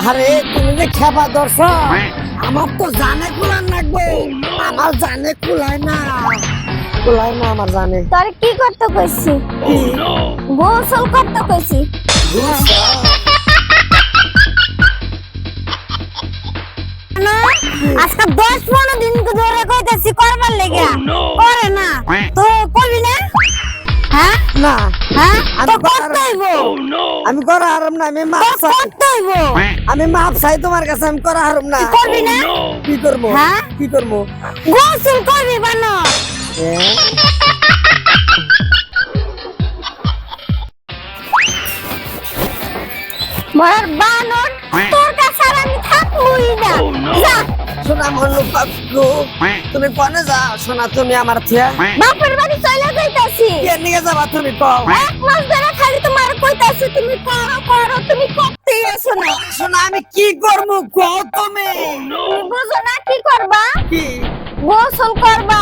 আরে তুমি যে খেপা দর্শক আমার তো জানে কুলান লাগবে আমার জানে কুলায় না আমার জানে তোর কি করতে কইছি গোসল করতে কইছি না আজকে 10-15 দিন ধরে কইতাছি করবার লাগা করে না তো কইবি না হ্যাঁ না হ্যাঁ আমি তো করতে হইব আমি করা হারাম না আমি মাপ চাই করতে হইব আমি মাপ চাই তোমার কাছে আমি করা হারাম না করবি না কি করবো হ্যাঁ? কি করবো গোসল করবি বানো মার বানর তোর কাছে আর আমি থাকবই না যা শোনা মনু পাকু তুমি কোনে যাও শোনা তুমি আমার থিয়া বাপের বাড়ি চলে যাইতাছি কে নিয়ে যাবা তুমি কও এক মাস ধরে খালি তোমার কইতাছি তুমি করো করো তুমি করতেই আছো না শোনা আমি কি করবো কও তুমি তুমি বুঝো না কি করবা কি গোসল করবা